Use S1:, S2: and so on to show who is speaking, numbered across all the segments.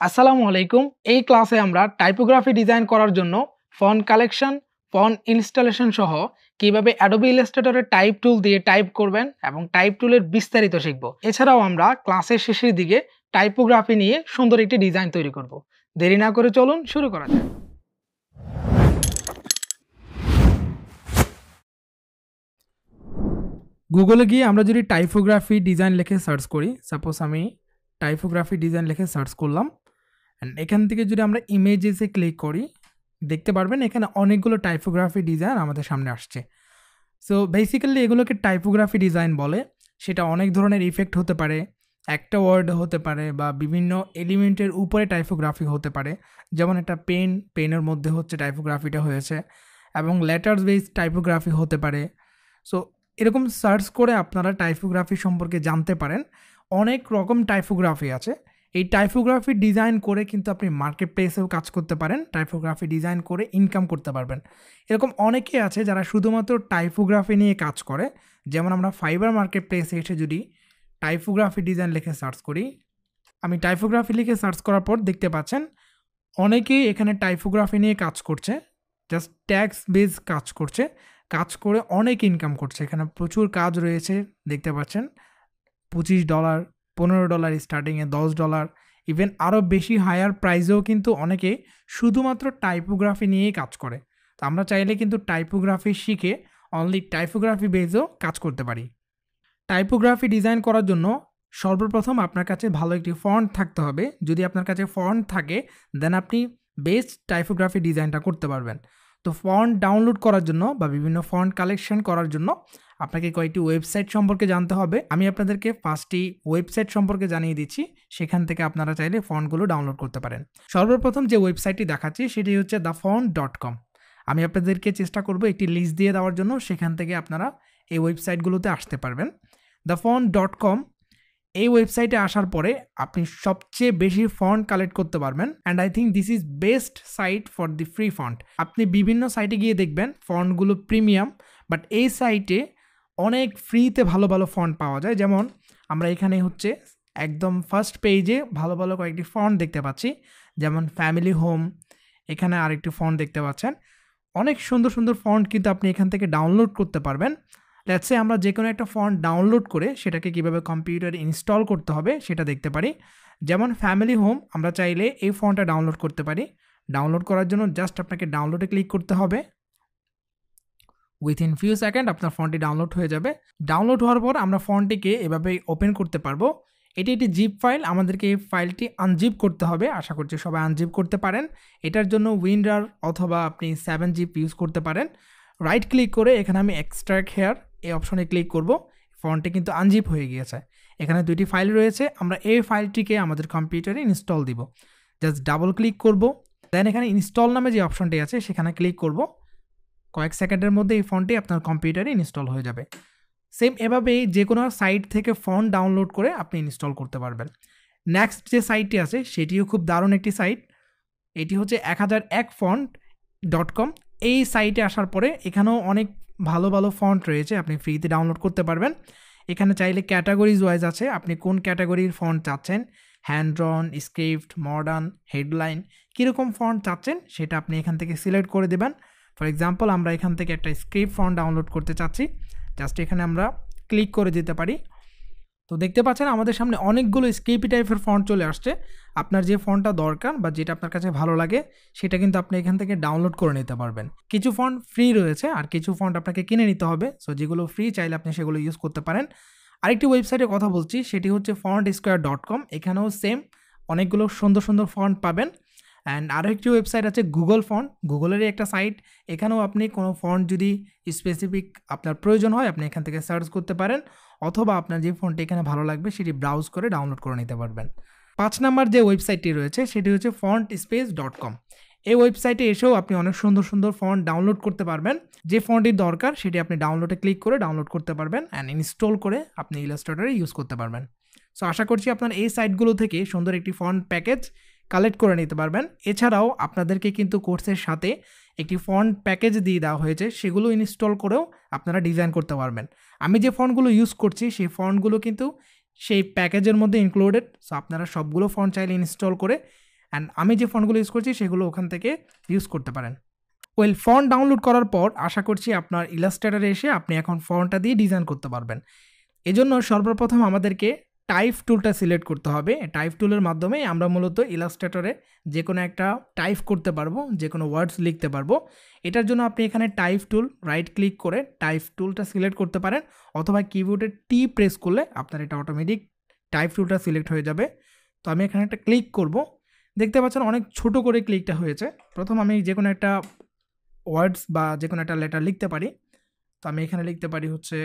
S1: আসসালামু আলাইকুম। এই ক্লাসে আমরা টাইপোগ্রাফি ডিজাইন করার জন্য ফন্ট কালেকশন, ফন্ট ইনস্টলেশন সহ কিভাবে অ্যাডোবি ইলাস্ট্রেটরে টাইপ টুল দিয়ে টাইপ করবেন এবং টাইপ টুলের বিস্তারিত শিখব। এছাড়াও আমরা ক্লাসের শেষের দিকে টাইপোগ্রাফি নিয়ে সুন্দর একটি ডিজাইন তৈরি করব। দেরি না করে চলুন শুরু করা যাক। গুগলে গিয়ে আমরা যদি টাইপোগ্রাফি ডিজাইন লিখে সার্চ করি, সাপোজ আমি টাইপোগ্রাফি ডিজাইন লিখে সার্চ করলাম, এখান থেকে যদি আমরা ইমেজেসে ক্লিক করি দেখতে পারবেন এখানে অনেকগুলো টাইপোগ্রাফি ডিজাইন আমাদের সামনে আসছে। সো বেসিক্যালি এগুলোকে টাইপোগ্রাফি ডিজাইন বলে। সেটা অনেক ধরনের ইফেক্ট হতে পারে, একটা ওয়ার্ড হতে পারে বা বিভিন্ন এলিমেন্টের উপরে টাইপোগ্রাফি হতে পারে। যেমন একটা পেনের মধ্যে হচ্ছে টাইপোগ্রাফিটা হয়েছে, এবং লেটার্স বেস টাইপোগ্রাফি হতে পারে। সো এরকম সার্চ করে আপনারা টাইপোগ্রাফি সম্পর্কে জানতে পারেন। অনেক রকম টাইপোগ্রাফি আছে। এই টাইপোগ্রাফি ডিজাইন করে কিন্তু আপনি মার্কেট প্লেসেও কাজ করতে পারেন, টাইপোগ্রাফি ডিজাইন করে ইনকাম করতে পারবেন। এরকম অনেকে আছে যারা শুধুমাত্র টাইপোগ্রাফি নিয়ে কাজ করে। যেমন আমরা ফাইবার মার্কেট প্লেসে এসে যদি টাইপোগ্রাফি ডিজাইন লিখে সার্চ করি, আমি টাইপোগ্রাফি লিখে সার্চ করার পর দেখতে পাচ্ছেন অনেকেই এখানে টাইপোগ্রাফি নিয়ে কাজ করছে, জাস্ট ট্যাক্স বেস কাজ করছে, কাজ করে অনেক ইনকাম করছে। এখানে প্রচুর কাজ রয়েছে দেখতে পাচ্ছেন, $25, $15 স্টার্টিংয়ে, $10, ইভেন আরও বেশি হায়ার প্রাইসেও কিন্তু অনেকে শুধুমাত্র টাইপোগ্রাফি নিয়েই কাজ করে। তো আমরা চাইলে কিন্তু টাইপোগ্রাফি শিখে অনলি টাইপোগ্রাফি বেসেও কাজ করতে পারি। টাইপোগ্রাফি ডিজাইন করার জন্য সর্বপ্রথম আপনার কাছে ভালো একটি ফন্ট থাকতে হবে। যদি আপনার কাছে ফন্ট থাকে দেন আপনি বেস্ট টাইপোগ্রাফি ডিজাইনটা করতে পারবেন। তো ফন্ট ডাউনলোড করার জন্য বা বিভিন্ন ফন্ট কালেকশন করার জন্য আপনাকে কয়েকটি ওয়েবসাইট সম্পর্কে জানতে হবে। আমি আপনাদেরকে 5টি ওয়েবসাইট সম্পর্কে জানিয়ে দিচ্ছি, সেখান থেকে আপনারা চাইলে ফন্টগুলো ডাউনলোড করতে পারেন। সর্বপ্রথম যে ওয়েবসাইটটি দেখাচ্ছি সেটি হচ্ছে thefont.com। আমি আপনাদেরকে চেষ্টা করব একটি লিস্ট দিয়ে দেওয়ার জন্য, সেখান থেকে আপনারা এই ওয়েবসাইটগুলোতে আসতে পারবেন। thefont.com এই ওয়েবসাইটে আসার পরে আপনি সবচেয়ে বেশি ফন্ট কালেক্ট করতে পারবেন, and I think this is best site for the free font. আপনি বিভিন্ন সাইটে গিয়ে দেখবেন ফন্টগুলো প্রিমিয়াম, বাট এই সাইটে অনেক ফ্রিতে ভালো ভালো ফন্ট পাওয়া যায়। যেমন আমরা এখানে হচ্ছে একদম ফার্স্ট পেজে ভালো ভালো কয়েকটি ফন্ট দেখতে পাচ্ছি, যেমন ফ্যামিলি হোম, এখানে আরেকটি ফন্ট দেখতে পাচ্ছেন। অনেক সুন্দর সুন্দর ফন্ট কিন্তু আপনি এখান থেকে ডাউনলোড করতে পারবেন। লেটস সে আমরা যে কোনো একটা ফন্ট ডাউনলোড করে সেটাকে কীভাবে কম্পিউটারে ইনস্টল করতে হবে সেটা দেখতে পারি। যেমন ফ্যামিলি হোম, আমরা চাইলে এই ফন্টটা ডাউনলোড করতে পারি। ডাউনলোড করার জন্য জাস্ট আপনাকে ডাউনলোডে ক্লিক করতে হবে। উইথিন ফিউ সেকেন্ড আপনার ফন্টটি ডাউনলোড হয়ে যাবে। ডাউনলোড হওয়ার পর আমরা ফন্টটিকে এভাবে ওপেন করতে পারবো। এটি একটি জিপ ফাইল, আমাদেরকে এই ফাইলটি আনজিপ করতে হবে। আশা করছি সবাই আনজিপ করতে পারেন। এটার জন্য উইন্ডার অথবা আপনি 7zip ইউজ করতে পারেন। রাইট ক্লিক করে এখানে আমি এক্সট্রাক্ট হেয়ার এই অপশনে ক্লিক করব। ফন্টটি কিন্তু আনজিপ হয়ে গিয়েছে। এখানে দুইটি ফাইল রয়েছে, আমরা এই ফাইলটিকে আমাদের কম্পিউটারে ইনস্টল দিব। জাস্ট ডাবল ক্লিক করব, দেন এখানে ইনস্টল নামে যে অপশনটি আছে সেখানে ক্লিক করব। কয়েক সেকেন্ডের মধ্যে এই ফন্টটি আপনার কম্পিউটারে ইনস্টল হয়ে যাবে। সেম এভাবেই যে কোনো সাইট থেকে ফন্ট ডাউনলোড করে আপনি ইনস্টল করতে পারবেন। নেক্সট যে সাইটটি আছে সেটিও খুব দারুণ একটি সাইট, এটি হচ্ছে 1001font.com। এই সাইটে আসার পরে এখানেও অনেক ভালো ভালো ফন্ট রয়েছে, আপনি ফ্রিতে ডাউনলোড করতে পারবেন। এখানে চাইলে ক্যাটাগরিজ ওয়াইজ আছে, আপনি কোন ক্যাটাগরির ফন্ট চাচ্ছেন, হ্যান্ড ড্রন, স্ক্রিপ্ট, মডার্ন, হেডলাইন, কীরকম ফন্ট চাচ্ছেন সেটা আপনি এখান থেকে সিলেক্ট করে দেবেন। ফর এক্সাম্পল আমরা এখান থেকে একটা স্ক্রিপ্ট ফন্ট ডাউনলোড করতে চাচ্ছি, জাস্ট এখানে আমরা ক্লিক করে দিতে পারি। তো দেখতে পাচ্ছেন আমাদের সামনে অনেকগুলো স্ক্রিপ্ট টাইপের ফন্ট চলে আসছে। আপনার যে ফন্টটা দরকার বা যেটা আপনার কাছে ভালো লাগে সেটা কিন্তু আপনি এখান থেকে ডাউনলোড করে নিতে পারবেন। কিছু ফন্ট ফ্রি রয়েছে আর কিছু ফন্ট আপনাকে কিনে নিতে হবে। সো যেগুলো ফ্রি চাইলে আপনি সেগুলো ইউজ করতে পারেন। আরেকটি ওয়েবসাইটে কথা বলছি, সেটি হচ্ছে fontsquare.com। এখানেও সেম অনেকগুলো সুন্দর সুন্দর ফন্ট পাবেন। অ্যান্ড আরও একটি ওয়েবসাইট আছে গুগল ফন্ট, গুগলেরই একটা সাইট। এখানেও আপনি কোনো ফন্ট যদি স্পেসিফিক আপনার প্রয়োজন হয় আপনি এখান থেকে সার্চ করতে পারেন, অথবা আপনার যে ফন্টটি এখানে ভালো লাগবে সেটি ব্রাউজ করে ডাউনলোড করে নিতে পারবেন। 5 নাম্বার যে ওয়েবসাইটটি রয়েছে সেটি হচ্ছে fontspace.com। এই ওয়েবসাইটে এসেও আপনি অনেক সুন্দর সুন্দর ফন্ট ডাউনলোড করতে পারবেন। যে ফন্টটির দরকার সেটি আপনি ডাউনলোডে ক্লিক করে ডাউনলোড করতে পারবেন অ্যান্ড ইনস্টল করে আপনি ইলাস্ট্রেটরে ইউজ করতে পারবেন। সো আশা করছি আপনার এই সাইটগুলো থেকে সুন্দর একটি ফন্ট প্যাকেজ কালেক্ট করে নিতে পারবেন। এছাড়াও আপনাদেরকে কিন্তু কোর্সের সাথে একটি ফন্ট প্যাকেজ দিয়ে দেওয়া হয়েছে, সেগুলো ইনস্টল করেও আপনারা ডিজাইন করতে পারবেন। আমি যে ফন্টগুলো ইউজ করছি সেই ফন্টগুলো কিন্তু সেই প্যাকেজের মধ্যে ইনক্লুডেড। সো আপনারা সবগুলো ফন্ট চাইলে ইনস্টল করে অ্যান্ড আমি যে ফন্টগুলো ইউজ করছি সেগুলো ওখান থেকে ইউজ করতে পারেন। ওয়েল, ফন্ট ডাউনলোড করার পর আশা করছি আপনার ইলাস্ট্রেটরে এসে আপনি এখন ফন্টটা দিয়ে ডিজাইন করতে পারবেন। এজন্য সর্বপ্রথম আমাদেরকে টাইপ টুলটা সিলেক্ট করতে হবে। টাইপ টুলের মাধ্যমে আমরা মূলত ইলাস্ট্রেটরে যে কোনো একটা টাইপ করতে পারবো, যে কোনো ওয়ার্ডস লিখতে পারবো। এটার জন্য আপনি এখানে টাইপ টুল রাইট ক্লিক করে টাইপ টুলটা সিলেক্ট করতে পারেন, অথবা কিবোর্ডে টি প্রেস করলে আপনার এটা অটোমেটিক টাইপ টুলটা সিলেক্ট হয়ে যাবে। তো আমি এখানে একটা ক্লিক করব, দেখতে পাচ্ছেন অনেক ছোট করে ক্লিকটা হয়েছে। প্রথম আমি যে কোনো একটা ওয়ার্ডস বা যে কোনো একটা লেটার লিখতে পারি। তো আমি এখানে লিখতে পারি হচ্ছে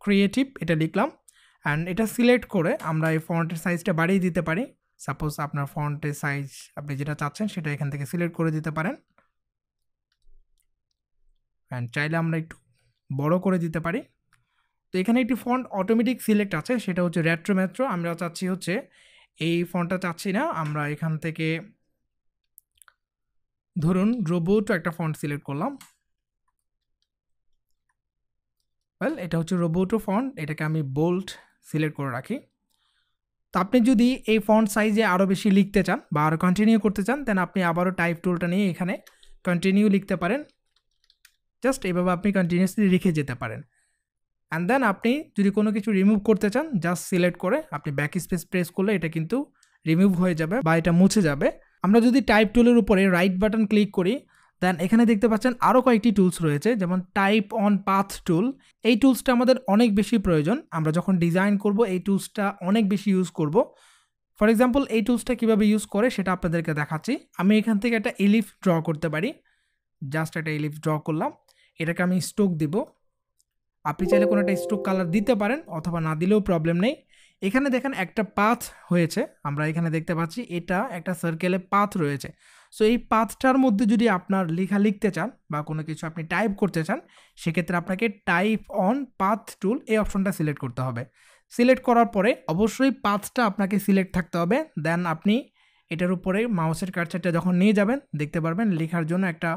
S1: ক্রিয়েটিভ, এটা লিখলাম। অ্যান্ড এটা সিলেক্ট করে আমরা এই ফন্টের সাইজটা বাড়িয়ে দিতে পারি। সাপোজ আপনার ফন্টের সাইজ আপনি যেটা চাচ্ছেন সেটা এখান থেকে সিলেক্ট করে দিতে পারেন। অ্যান্ড চাইলে আমরা একটু বড় করে দিতে পারি। তো এখানে একটি ফন্ট অটোমেটিক সিলেক্ট আছে, সেটা হচ্ছে রেট্রো ম্যাট্রো। আমরা চাচ্ছি হচ্ছে এই ফন্টটা চাচ্ছি না, আমরা এখান থেকে ধরুন রোবোটো একটা ফন্ট সিলেক্ট করলাম। ওয়েল, এটা হচ্ছে রোবোটো ফন্ট, এটাকে আমি বোল্ড সিলেক্ট করে রাখি। তো আপনি যদি এই ফন্ট সাইজে আরও বেশি লিখতে চান বা আরও কন্টিনিউ করতে চান, দেন আপনি আবারও টাইপ টুলটা নিয়ে এখানে কন্টিনিউ লিখতে পারেন। জাস্ট এইভাবে আপনি কন্টিনিউসলি লিখে যেতে পারেন। অ্যান্ড দেন আপনি যদি কোনো কিছু রিমুভ করতে চান, জাস্ট সিলেক্ট করে আপনি ব্যাক স্পেস প্রেস করলে এটা কিন্তু রিমুভ হয়ে যাবে বা এটা মুছে যাবে। আমরা যদি টাইপ টুলের উপরে রাইট বাটন ক্লিক করি, দেন এখানে দেখতে পাচ্ছেন আরও কয়েকটি টুলস রয়েছে, যেমন টাইপ অন পাথ টুল। এই টুলসটা আমাদের অনেক বেশি প্রয়োজন, আমরা যখন ডিজাইন করব এই টুলসটা অনেক বেশি ইউজ করব। ফর এক্সাম্পল, এই টুলসটা কীভাবে ইউজ করে সেটা আপনাদেরকে দেখাচ্ছি। আমি এখান থেকে একটা এলিফ ড্র করতে পারি। জাস্ট একটা এলিফ ড্র করলাম, এটাকে আমি স্ট্রোক দিব। আপনি চাইলে কোনো একটা স্ট্রোক কালার দিতে পারেন অথবা না দিলেও প্রবলেম নেই। এখানে দেখেন একটা পাথ হয়েছে, আমরা এখানে দেখতে পাচ্ছি এটা একটা সার্কেলে পাথ রয়েছে। সো এই পাথটার মধ্যে যদি আপনার লেখা লিখতে চান বা কোনো কিছু আপনি টাইপ করতে চান, সেক্ষেত্রে আপনাকে টাইপ অন পাথ টুল এই অপশনটা সিলেক্ট করতে হবে। সিলেক্ট করার পরে অবশ্যই পাথটা আপনাকে সিলেক্ট থাকতে হবে। দেন আপনি এটার উপরে মাউসের কার্সারটা যখন নিয়ে যাবেন, দেখতে পারবেন লেখার জন্য একটা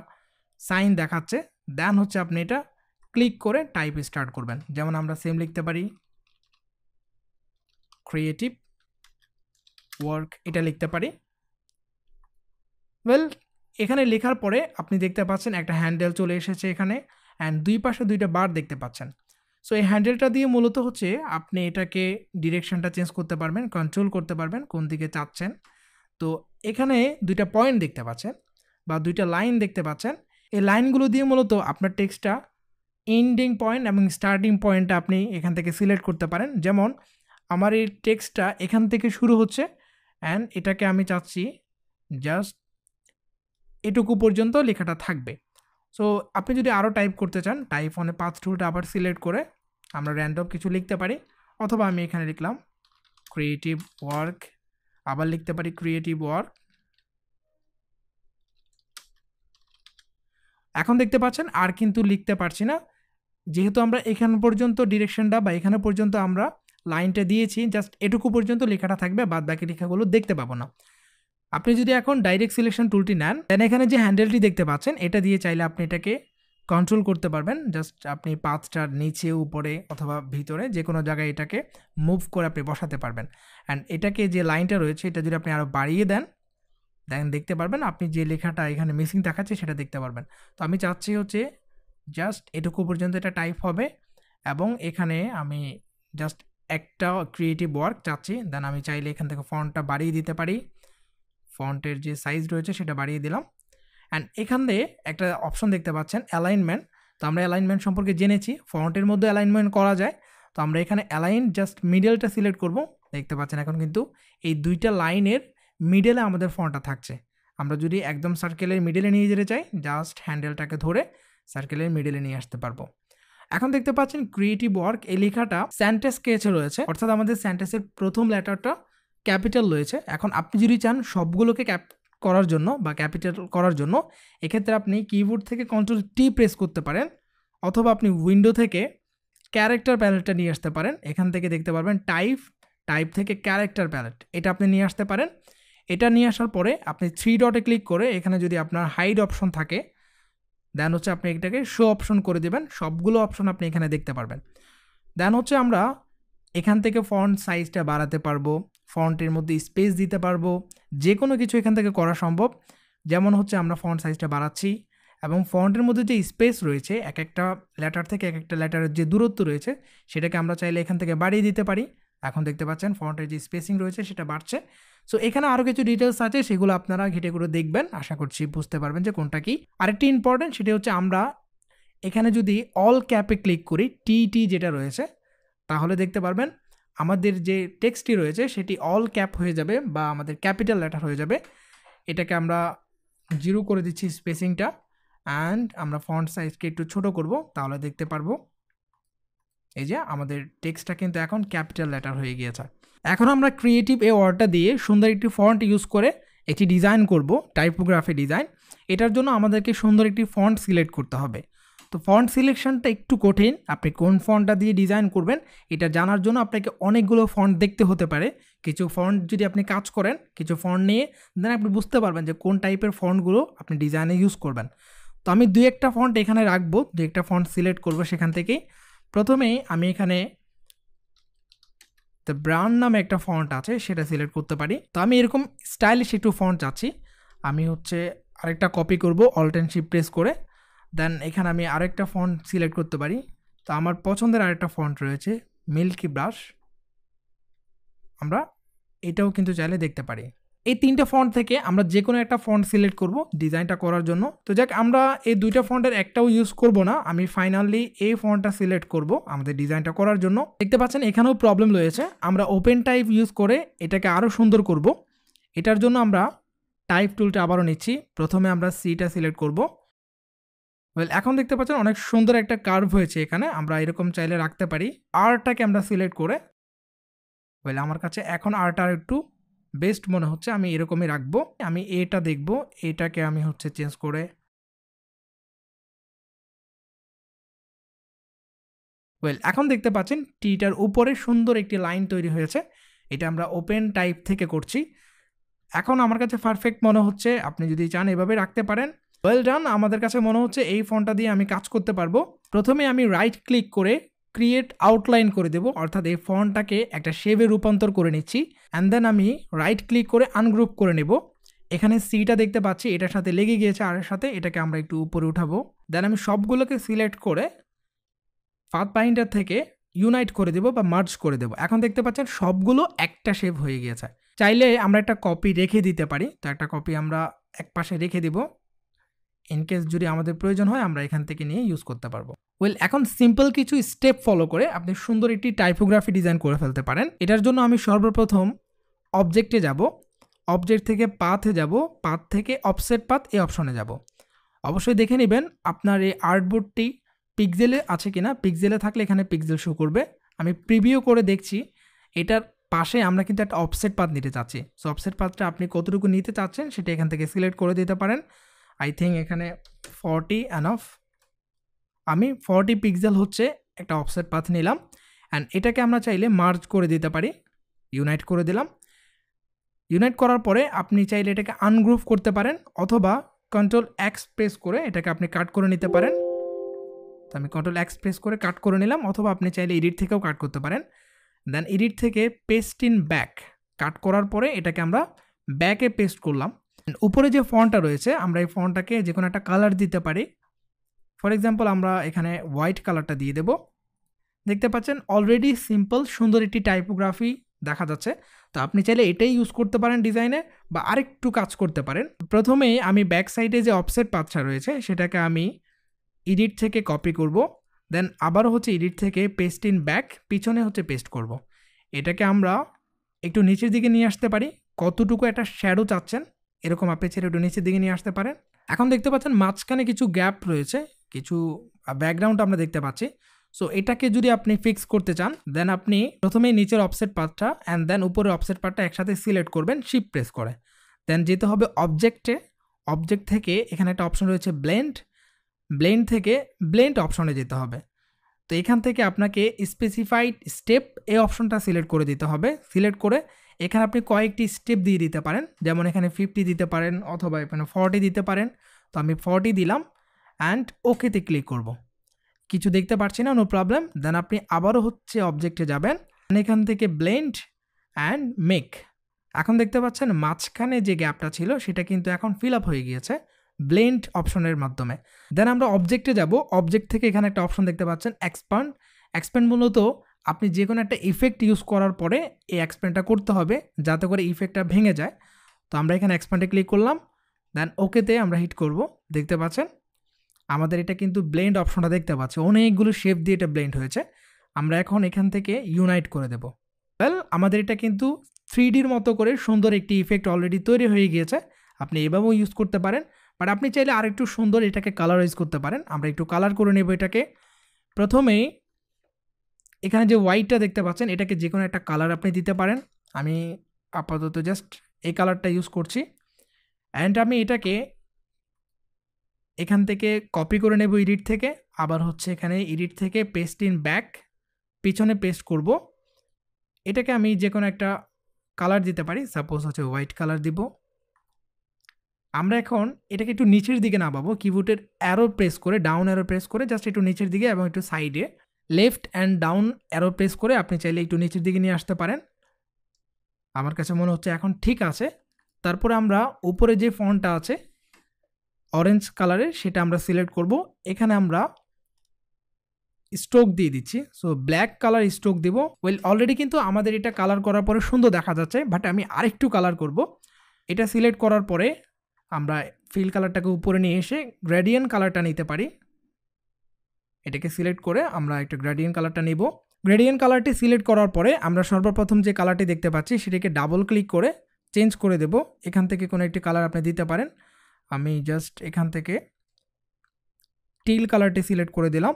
S1: সাইন দেখাচ্ছে। দেন হচ্ছে আপনি এটা ক্লিক করে টাইপ স্টার্ট করবেন। যেমন আমরা সেম লিখতে পারি ক্রিয়েটিভ ওয়ার্ক, এটা লিখতে পারি। ওয়েল, এখানে লেখার পরে আপনি দেখতে পাচ্ছেন একটা হ্যান্ডেল চলে এসেছে এখানে, অ্যান্ড দুই পাশে দুইটা বার দেখতে পাচ্ছেন। সো এই হ্যান্ডেলটা দিয়ে মূলত হচ্ছে আপনি এটাকে ডিরেকশনটা চেঞ্জ করতে পারবেন, কন্ট্রোল করতে পারবেন কোন দিকে চাচ্ছেন। তো এখানে দুইটা পয়েন্ট দেখতে পাচ্ছেন বা দুইটা লাইন দেখতে পাচ্ছেন। এই লাইনগুলো দিয়ে মূলত আপনার টেক্সটটা এন্ডিং পয়েন্ট এবং স্টার্টিং পয়েন্টটা আপনি এখান থেকে সিলেক্ট করতে পারেন। যেমন আমার এই টেক্সটটা এখান থেকে শুরু হচ্ছে, অ্যান্ড এটাকে আমি চাচ্ছি জাস্ট এটুকু পর্যন্ত লেখাটা থাকবে। সো আপনি যদি আরও টাইপ করতে চান, টাইপ অনে পাথ টুলটা আবার সিলেক্ট করে আমরা র্যান্ডম কিছু লিখতে পারি, অথবা আমি এখানে লিখলাম ক্রিয়েটিভ ওয়ার্ক, আবার লিখতে পারি ক্রিয়েটিভ ওয়ার্ক। এখন দেখতে পাচ্ছেন আর কিন্তু লিখতে পারছি না, যেহেতু আমরা এখান পর্যন্ত ডিরেকশনটা বা এখানে পর্যন্ত আমরা লাইনটা দিয়েছি, জাস্ট এটুকু পর্যন্ত লেখাটা থাকবে, বাদ বাকি লেখাগুলো দেখতে পাবো না। আপনি যদি এখন ডাইরেক্ট সিলেকশন টুলটি নেন, দেন এখানে যে হ্যান্ডেলটি দেখতে পাচ্ছেন এটা দিয়ে চাইলে আপনি এটাকে কন্ট্রোল করতে পারবেন। জাস্ট আপনি পাথটার নিচে, উপরে অথবা ভিতরে যে কোনো জায়গায় এটাকে মুভ করে আপনি বসাতে পারবেন। অ্যান্ড এটাকে যে লাইনটা রয়েছে এটা যদি আপনি আরও বাড়িয়ে দেন, দেন দেখতে পারবেন আপনি যে লেখাটা এখানে মিসিং দেখাচ্ছে সেটা দেখতে পারবেন। তো আমি চাচ্ছি হচ্ছে জাস্ট এটুকু পর্যন্ত এটা টাইপ হবে, এবং এখানে আমি জাস্ট একটা ক্রিয়েটিভ ওয়ার্ক চাচ্ছি। দেন আমি চাইলে এখান থেকে ফন্টটা বাড়িয়ে দিতে পারি, ফন্টের যে সাইজ রয়েছে সেটা বাড়িয়ে দিলাম। অ্যান্ড এখান দিয়ে একটা অপশন দেখতে পাচ্ছেন অ্যালাইনমেন্ট। তো আমরা অ্যালাইনমেন্ট সম্পর্কে জেনেছি, ফন্টের মধ্যে অ্যালাইনমেন্ট করা যায়। তো আমরা এখানে অ্যালাইন জাস্ট মিডলটা সিলেক্ট করব। দেখতে পাচ্ছেন এখন কিন্তু এই দুইটা লাইনের মিডলে আমাদের ফন্টটা থাকছে। আমরা যদি একদম সার্কেলের মিডলে নিয়ে যেতে চাই, জাস্ট হ্যান্ডেলটাকে ধরে সার্কেলের মিডলে নিয়ে আসতে পারবো। এখন দেখতে পাচ্ছেন ক্রিয়েটিভ ওয়ার্ক, এই লেখাটা সেন্টেন্স কেসে রয়েছে, অর্থাৎ আমাদের সেন্টেন্সের প্রথম লেটারটা ক্যাপিটাল রয়েছে। এখন আপনি যদি চান সবগুলোকে করার জন্য বা ক্যাপিটাল করার জন্য, এক্ষেত্রে আপনি কিবোর্ড থেকে কন্ট্রোল টি প্রেস করতে পারেন, অথবা আপনি উইন্ডো থেকে ক্যারেক্টার প্যালেটটা নিয়ে আসতে পারেন। এখান থেকে দেখতে পারবেন টাইপ থেকে ক্যারেক্টার প্যালেট, এটা আপনি নিয়ে আসতে পারেন। এটা নিয়ে আসার পরে আপনি 3 ডটে ক্লিক করে এখানে যদি আপনার হাইড অপশন থাকে, দেন হচ্ছে আপনি এটাকে শো অপশন করে দেবেন, সবগুলো অপশন আপনি এখানে দেখতে পারবেন। দেন হচ্ছে আমরা এখান থেকে ফন্ট সাইজটা বাড়াতে পারবো, ফন্টের মধ্যে স্পেস দিতে পারবো, যে কোনো কিছু এখান থেকে করা সম্ভব। যেমন হচ্ছে আমরা ফন্ট সাইজটা বাড়াচ্ছি এবং ফন্টের মধ্যে যে স্পেস রয়েছে এক একটা লেটার থেকে এক একটা লেটারের যে দূরত্ব রয়েছে সেটাকে আমরা চাইলে এখান থেকে বাড়িয়ে দিতে পারি। এখন দেখতে পাচ্ছেন ফন্টের যে স্পেসিং রয়েছে সেটা বাড়ছে। সো এখানে আরও কিছু ডিটেলস আছে, সেগুলো আপনারা ঘেটে করে দেখবেন, আশা করছি বুঝতে পারবেন যে কোনটা কি। আরেকটি ইম্পর্টেন্ট সেটা হচ্ছে আমরা এখানে যদি অল ক্যাপে ক্লিক করি, টি যেটা রয়েছে, তাহলে দেখতে পারবেন আমাদের যে টেক্সটটি রয়েছে সেটি অল ক্যাপ হয়ে যাবে বা আমাদের ক্যাপিটাল লেটার হয়ে যাবে। এটাকে আমরা 0 করে দিচ্ছি স্পেসিংটা, অ্যান্ড আমরা ফন্ট সাইজকে একটু ছোট করব, তাহলে দেখতে পারবো এই যে আমাদের টেক্সটটা কিন্তু এখন ক্যাপিটাল লেটার হয়ে গিয়েছে। এখন আমরা ক্রিয়েটিভ এই ওয়ার্ডটা দিয়ে সুন্দর একটি ফন্ট ইউজ করে একটি ডিজাইন করব, টাইপোগ্রাফি ডিজাইন। এটার জন্য আমাদেরকে সুন্দর একটি ফন্ট সিলেক্ট করতে হবে। তো ফন্ট সিলেকশনটা একটু কঠিন, আপনি কোন ফন্টটা দিয়ে ডিজাইন করবেন এটা জানার জন্য আপনাকে অনেকগুলো ফন্ট দেখতে হতে পারে। কিছু ফন্ট যদি আপনি কাজ করেন, কিছু ফন্ট নিয়ে দেন আপনি বুঝতে পারবেন যে কোন টাইপের ফন্টগুলো আপনি ডিজাইনে ইউজ করবেন। তো আমি 2-1টা ফন্ট এখানে রাখবো, 2-1টা ফন্ট সিলেক্ট করব সেখান থেকেই। প্রথমেই আমি এখানে দ্য ব্রাউন নামে একটা ফন্ট আছে সেটা সিলেক্ট করতে পারি। তো আমি এরকম স্টাইলিশ একটু ফন্ট চাচ্ছি, আমি হচ্ছে আরেকটা কপি করব অল্ট অ্যান্ড শিফট প্রেস করে। দেন এখানে আমি আরেকটা ফন্ট সিলেক্ট করতে পারি। তো আমার পছন্দের আরেকটা ফন্ট রয়েছে মিল্কি ব্রাশ, আমরা এটাও কিন্তু চাইলে দেখতে পারি। এই 3টে ফন্ট থেকে আমরা যে কোনো একটা ফন্ট সিলেক্ট করব ডিজাইনটা করার জন্য। তো যাক, আমরা এই 2টা ফন্টের একটাও ইউজ করব না, আমি ফাইনালি এই ফন্টটা সিলেক্ট করব আমাদের ডিজাইনটা করার জন্য। দেখতে পাচ্ছেন এখানেও প্রবলেম রয়েছে, আমরা ওপেন টাইপ ইউজ করে এটাকে আরও সুন্দর করব। এটার জন্য আমরা টাইপ টুলটা আবারও নিচ্ছি, প্রথমে আমরা সিটা সিলেক্ট করব। এখন দেখতে পাচ্ছেন অনেক সুন্দর একটা কার্ভ হয়েছে এখানে, আমরা এরকম চাইলে রাখতে পারি। আরটাকে আমরা সিলেক্ট করে আমার কাছে এখন আরটা একটু বেস্ট মনে হচ্ছে, আমি এরকমই রাখবো। আমি এটা দেখব, এটাকে আমি হচ্ছে চেঞ্জ করে এখন দেখতে পাচ্ছেন টিটার উপরে সুন্দর একটি লাইন তৈরি হয়েছে। এটা আমরা ওপেন টাইপ থেকে করছি। এখন আমার কাছে পারফেক্ট মনে হচ্ছে, আপনি যদি চান এভাবে রাখতে পারেন। ওয়েল ডান, আমাদের কাছে মনে হচ্ছে এই ফন্টটা দিয়ে আমি কাজ করতে পারবো। প্রথমে আমি রাইট ক্লিক করে ক্রিয়েট আউটলাইন করে দেব, অর্থাৎ এই ফন্টটাকে একটা শেপে রূপান্তর করে নিচ্ছি। অ্যান্ড দেন আমি রাইট ক্লিক করে আনগ্রুপ করে নেব। এখানে সিটা দেখতে পাচ্ছি এটার সাথে লেগে গিয়েছে, আরের সাথে এটাকে আমরা একটু উপরে উঠাবো। দেন আমি সবগুলোকে সিলেক্ট করে পাথ বাইন্ডার থেকে ইউনাইট করে দেব বা মার্জ করে দেব। এখন দেখতে পাচ্ছেন সবগুলো একটা শেপ হয়ে গিয়েছে। চাইলে আমরা একটা কপি রেখে দিতে পারি, তো একটা কপি আমরা এক পাশে রেখে দেব, ইনকেস যদি আমাদের প্রয়োজন হয় আমরা এখান থেকে নিয়ে ইউজ করতে পারবো। এখন সিম্পল কিছু স্টেপ ফলো করে আপনি সুন্দর একটি টাইপোগ্রাফি ডিজাইন করে ফেলতে পারেন। এটার জন্য আমি সর্বপ্রথম অবজেক্টে যাব, অবজেক্ট থেকে পাথে যাব, পাথ থেকে অফসেট পাথ এই অপশনে যাব। অবশ্যই দেখে নেবেন আপনার এই আর্টবোর্ডটি পিক্সেলে আছে কিনা, পিক্সেলে থাকলে এখানে পিক্সেল শো করবে। আমি প্রিভিউ করে দেখছি এটার পাশে আমরা কিন্তু একটা অফসেট পাথ নিতে চাচ্ছি। সো অফসেট পাথটা আপনি কতটুকু নিতে চাচ্ছেন সেটা এখান থেকে সিলেক্ট করে দিতে পারেন। আই থিঙ্ক এখানে 40 এনাফ। আমি 40 পিক্সেল হচ্ছে একটা অফসেট পাথ নিলাম, অ্যান্ড এটাকে আমরা চাইলে মার্জ করে দিতে পারি, ইউনাইট করে দিলাম। ইউনাইট করার পরে আপনি চাইলে এটাকে আনগ্রুপ করতে পারেন, অথবা কন্ট্রোল এক্স প্রেস করে এটাকে আপনি কাট করে নিতে পারেন। তো আমি কন্ট্রোল এক্স প্রেস করে কাট করে নিলাম, অথবা আপনি চাইলে এডিট থেকেও কাট করতে পারেন। দেন এডিট থেকে পেস্ট ইন ব্যাক কাট করার পরে এটাকে আমরা ব্যাকে পেস্ট করলাম। উপরে যে ফন্টটা রয়েছে আমরা এই ফন্টটাকে যে কোনো একটা কালার দিতে পারি। ফর এক্সাম্পল আমরা এখানে হোয়াইট কালারটা দিয়ে দেব। দেখতে পাচ্ছেন অলরেডি সিম্পল সুন্দর একটি টাইপোগ্রাফি দেখা যাচ্ছে। তো আপনি চাইলে এটাই ইউজ করতে পারেন ডিজাইনে, বা আরেকটু কাজ করতে পারেন। প্রথমেই আমি ব্যাক সাইডে যে অফসেট পাথটা রয়েছে সেটাকে আমি এডিট থেকে কপি করব, দেন আবারও হচ্ছে এডিট থেকে পেস্ট ইন ব্যাক, পিছনে হচ্ছে পেস্ট করব। এটাকে আমরা একটু নিচের দিকে নিয়ে আসতে পারি, কতটুকু একটা শ্যাডো চাচ্ছেন এরকম আপনি ছেড়ে একটু নিচের দিকে নিয়ে আসতে পারেন। এখন দেখতে পাচ্ছেন মাঝখানে কিছু গ্যাপ রয়েছে, কিছু ব্যাকগ্রাউন্ড আমরা দেখতে পাচ্ছি। সো এটাকে যদি আপনি ফিক্স করতে চান দেন আপনি প্রথমেই নিচের অফসেট পাথটা অ্যান্ড দেন উপরের অফসেট পাথটা একসাথে সিলেক্ট করবেন শিফট প্রেস করে। দেন যেতে হবে অবজেক্টে, অবজেক্ট থেকে এখানে একটা অপশন রয়েছে ব্লেন্ড, ব্লেন্ড থেকে ব্লেন্ড অপশনে যেতে হবে। তো এখান থেকে আপনাকে স্পেসিফাইড স্টেপ এই অপশনটা সিলেক্ট করে দিতে হবে। সিলেক্ট করে এখানে আপনি কয়েকটি স্টেপ দিয়ে দিতে পারেন, যেমন এখানে 50 দিতে পারেন, অথবা এখানে 40 দিতে পারেন। তো আমি 40 দিলাম অ্যান্ড ওকেতে ক্লিক করব। কিছু দেখতে পাচ্ছি না, নো প্রবলেম। দেন আপনি আবারও হচ্ছে অবজেক্টে যাবেন, এখান থেকে ব্লেন্ড অ্যান্ড মেক। এখন দেখতে পাচ্ছেন মাঝখানে যে গ্যাপটা ছিল সেটা কিন্তু এখন ফিল আপ হয়ে গিয়েছে ব্লেন্ড অপশনের মাধ্যমে। দেন আমরা অবজেক্টে যাব। অবজেক্ট থেকে এখানে একটা অপশন দেখতে পাচ্ছেন এক্সপ্যান্ড। এক্সপ্যান্ড মূলত আপনি যে কোনো একটা ইফেক্ট ইউজ করার পরে এই এক্সপ্যান্ডটা করতে হবে যাতে করে ইফেক্টটা ভেঙে যায়। তো আমরা এখানে এক্সপ্যান্ডে ক্লিক করলাম, দেন ওকেতে আমরা হিট করব। দেখতে পাচ্ছেন আমাদের এটা কিন্তু ব্লেন্ড অপশনটা দেখতে পাচ্ছি, অনেকগুলো শেপ দিয়ে এটা ব্লেন্ড হয়েছে। আমরা এখন এখান থেকে ইউনাইট করে দেব। ওয়েল আমাদের এটা কিন্তু 3Dর মতো করে সুন্দর একটি ইফেক্ট অলরেডি তৈরি হয়ে গিয়েছে। আপনি এভাবেও ইউজ করতে পারেন, বাট আপনি চাইলে আরেকটু সুন্দর এটাকে কালারাইজ করতে পারেন। আমরা একটু কালার করে নেব এটাকে। প্রথমেই এখানে যে হোয়াইটটা দেখতে পাচ্ছেন এটাকে যে কোনো একটা কালার আপনি দিতে পারেন। আমি আপাতত জাস্ট এই কালারটা ইউজ করছি। অ্যান্ড আমি এটাকে এখান থেকে কপি করে নেব এডিট থেকে, আবার হচ্ছে এখানে এডিট থেকে পেস্ট ইন ব্যাক, পিছনে পেস্ট করব। এটাকে আমি যে কোনো একটা কালার দিতে পারি, সাপোজ হচ্ছে হোয়াইট কালার দিব। আমরা এখন এটাকে একটু নিচের দিকে নামাবো, কিবোর্ডের অ্যারো প্রেস করে, ডাউন অ্যারো প্রেস করে জাস্ট একটু নিচের দিকে এবং একটু সাইডে left and down arrow press করে আপনি চাইলে একটু নিচের দিকে নিয়ে আসতে পারেন। আমার কাছে মনে হচ্ছে এখন ঠিক আছে। তারপরে আমরা উপরে যে ফন্টটা আছে অরেঞ্জ কালারের সেটা আমরা সিলেক্ট করব। এখানে আমরা স্ট্রোক দিয়ে দিচ্ছি, সো ব্ল্যাক কালার স্ট্রোক দিব। ওয়েল অলরেডি কিন্তু আমাদের এটা কালার করার পরে সুন্দর দেখা যাচ্ছে, বাট আমি আরেকটু কালার করব। এটা সিলেক্ট করার পরে আমরা ফিল কালারটাকে উপরে নিয়ে এসে গ্রেডিয়েন্ট কালারটা নিতে পারি। এটাকে সিলেক্ট করে আমরা একটা গ্রেডিয়েন্ট কালারটা নিব। গ্রেডিয়েন্ট কালারটি সিলেক্ট করার পরে আমরা সর্বপ্রথম যে কালারটি দেখতে পাচ্ছি সেটাকে ডাবল ক্লিক করে চেঞ্জ করে দেব। এখান থেকে কোনো একটি কালার আপনি দিতে পারেন। আমি জাস্ট এখান থেকে টিল কালারটি সিলেক্ট করে দিলাম।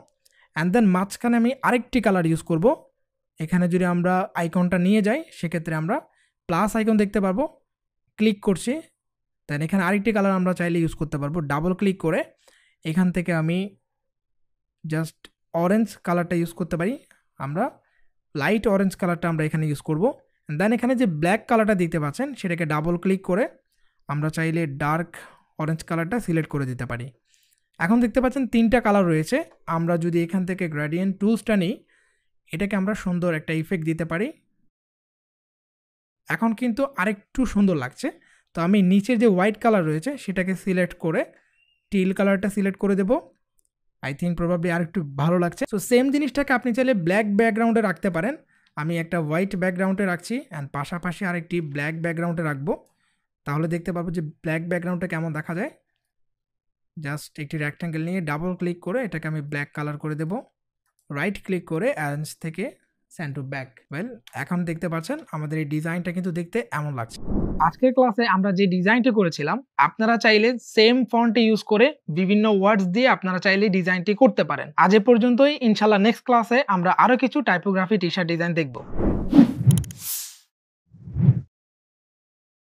S1: অ্যান্ড দেন মাঝখানে আমি আরেকটি কালার ইউজ করব। এখানে যদি আমরা আইকনটা নিয়ে যাই সেক্ষেত্রে আমরা প্লাস আইকন দেখতে পারবো, ক্লিক করছি। দেন এখানে আরেকটি কালার আমরা চাইলে ইউজ করতে পারবো। ডাবল ক্লিক করে এখান থেকে আমি জাস্ট অরেঞ্জ কালারটা ইউজ করতে পারি। আমরা লাইট অরেঞ্জ কালারটা আমরা এখানে ইউজ করব। দেন এখানে যে ব্ল্যাক কালারটা দেখতে পাচ্ছেন সেটাকে ডাবল ক্লিক করে আমরা চাইলে ডার্ক অরেঞ্জ কালারটা সিলেক্ট করে দিতে পারি। এখন দেখতে পাচ্ছেন 3টা কালার রয়েছে। আমরা যদি এখান থেকে গ্রেডিয়েন্ট টুলসটা নিই, এটাকে আমরা সুন্দর একটা ইফেক্ট দিতে পারি। এখন কিন্তু আরেকটু সুন্দর লাগছে। তো আমি নিচের যে হোয়াইট কালার রয়েছে সেটাকে সিলেক্ট করে টিল কালারটা সিলেক্ট করে দেব। আই থিঙ্ক প্রবাবলি আরেকটু ভালো লাগছে। সো সেম জিনিসটাকে আপনি চাইলে ব্ল্যাক ব্যাকগ্রাউন্ডে রাখতে পারেন। আমি একটা হোয়াইট ব্যাকগ্রাউন্ডে রাখছি অ্যান্ড পাশাপাশি আরেকটি ব্ল্যাক ব্যাকগ্রাউন্ডে রাখবো, তাহলে দেখতে পাবো যে ব্ল্যাক ব্যাকগ্রাউন্ডটা কেমন দেখা যায়। জাস্ট একটি রেক্ট্যাঙ্গেল নিয়ে ডাবল ক্লিক করে এটাকে আমি ব্ল্যাক কালার করে দেব। রাইট ক্লিক করে অ্যারেঞ্জ থেকে সেন্ড টু ব্যাক। ওয়েল এখন দেখতে পাচ্ছেন আমাদের এই ডিজাইনটা কিন্তু দেখতে এমন লাগছে। আজকের ক্লাসে আমরা যে ডিজাইনটা করেছিলাম আপনারা চাইলে সেম ফন্টে ইউজ করে বিভিন্ন ওয়ার্ডস দিয়ে আপনারা চাইলে ডিজাইনটি করতে পারেন। আজ এ পর্যন্তই। ইনশাল্লাহ নেক্সট ক্লাসে আমরা আরো কিছু টাইপোগ্রাফি টি শার্ট ডিজাইন দেখব।